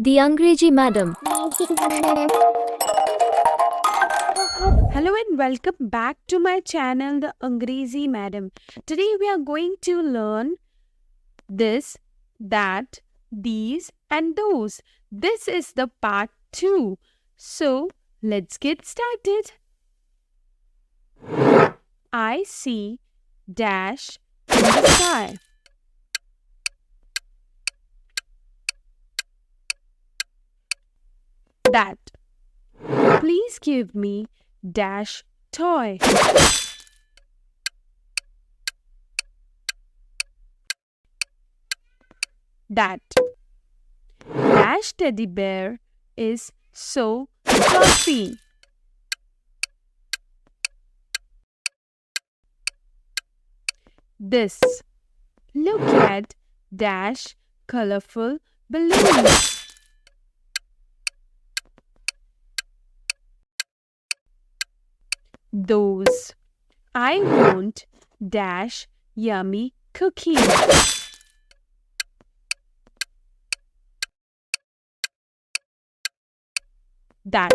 The Angrezi Madam. Hello and welcome back to my channel, The Angrezi Madam. Today we are going to learn this, that, these and those. This is the part 2. So let's get started. I see dash in the sky. That. Please give me dash toy. That. Dash teddy bear is so fluffy. This. Look at dash colorful balloons. Those. I want dash yummy cookies. That.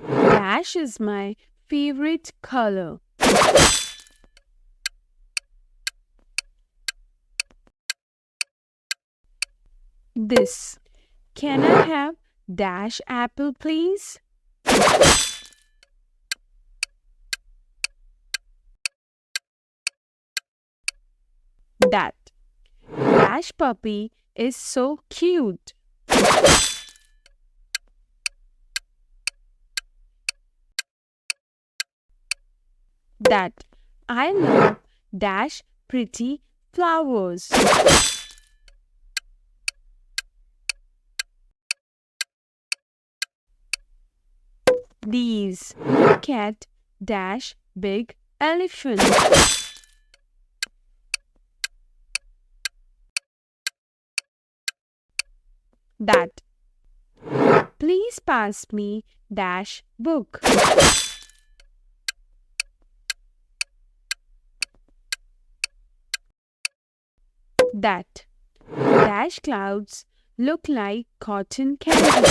Dash is my favorite color. This. Can I have dash apple, please? That. Dash puppy is so cute. That. I love dash pretty flowers. These. Look at dash big elephant. That. Please pass me dash book. That. Dash clouds look like cotton candy.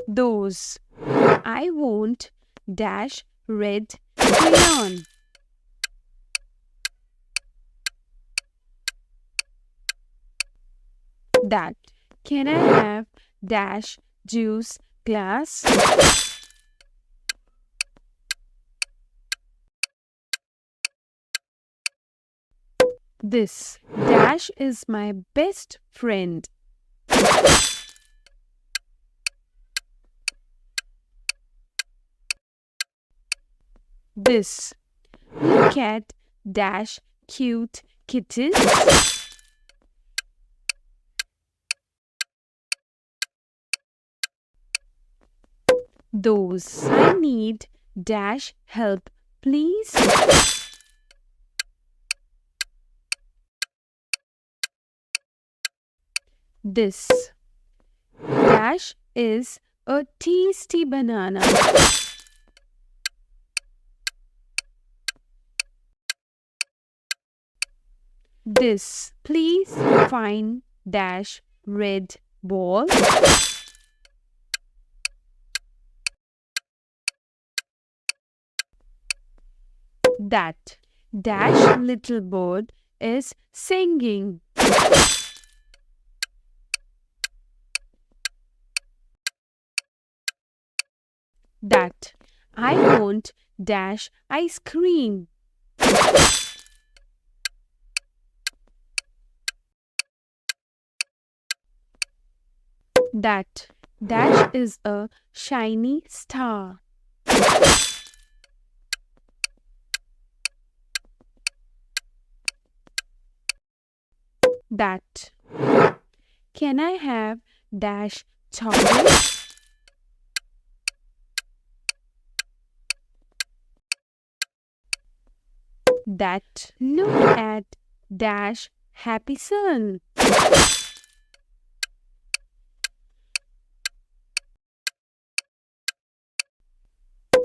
Those. I want dash red crayon. That. Can I have dash juice glass? This. Dash is my best friend. This. Look at dash cute kittens. Those. I need dash help, please. This. Dash is a tasty banana. This. Please find dash red ball. That. Dash little bird is singing. That. I want dash ice cream. That. Dash is a shiny star. That. Can I have dash chocolate? That. Look at dash happy sun.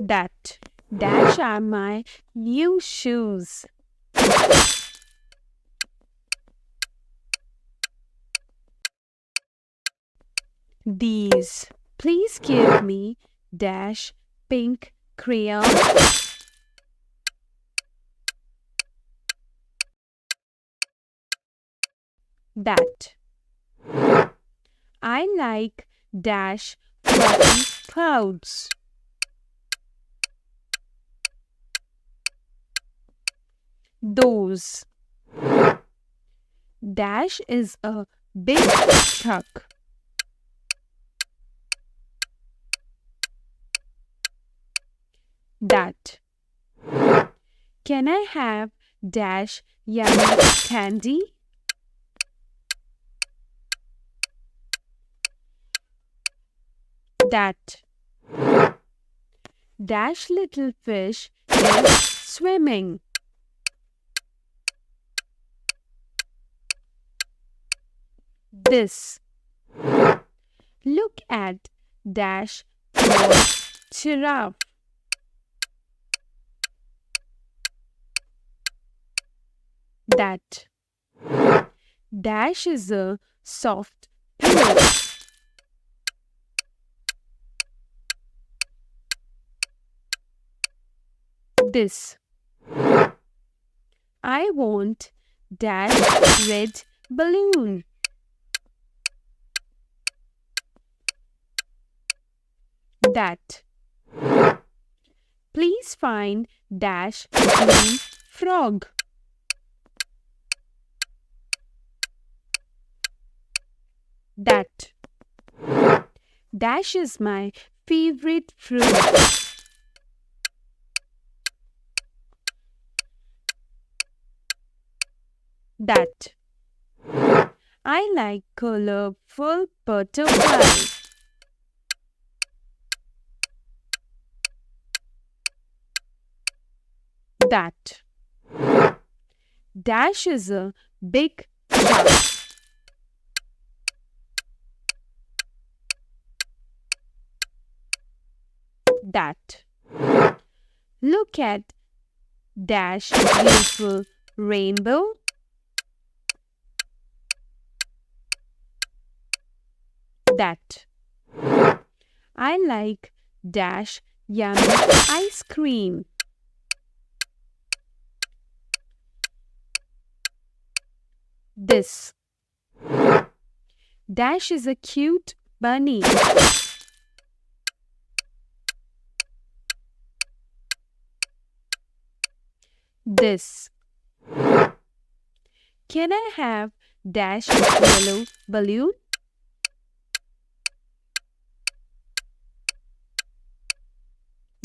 That. Dash are my new shoes. These. Please give me dash pink crayon. That. I like dash fluffy clouds. Those. Dash is a big truck. That. Can I have dash yummy candy? That. Dash little fish is swimming. This. Look at dash your giraffe. That. Dash is a soft pillow. This. I want dash red balloon. That. Please find dash green frog. That. Dash is my favorite fruit. That. I like colorful butterflies. That. Dash is a big truck. That. Look at dash beautiful rainbow. That. I like dash yummy ice cream. This. Dash is a cute bunny. This. Can I have dash yellow balloon?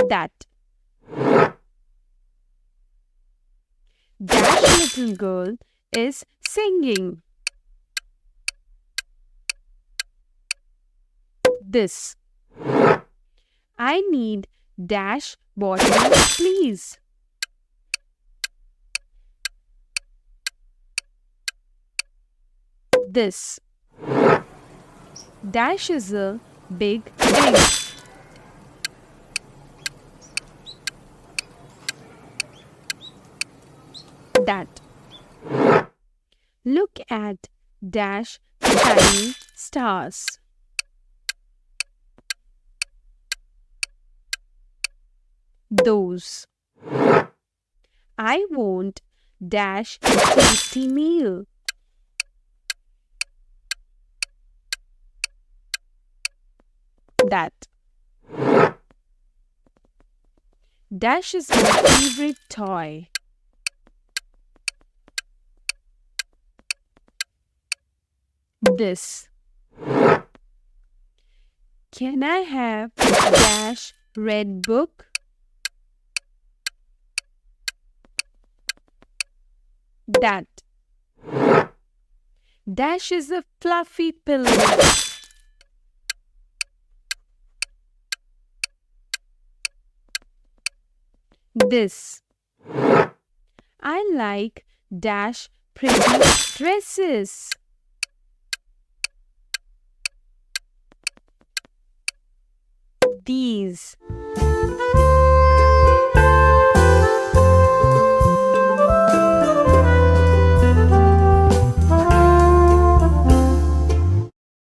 That. Dash little girl is singing. This. I need dash bottle, please. This. Dash is a big egg. That. Look at dash shiny stars. Those. I want dash tasty meal. That. Dash is my favorite toy. This. Can I have dash red book? That. Dash is a fluffy pillow. This. I like dash pretty dresses. These.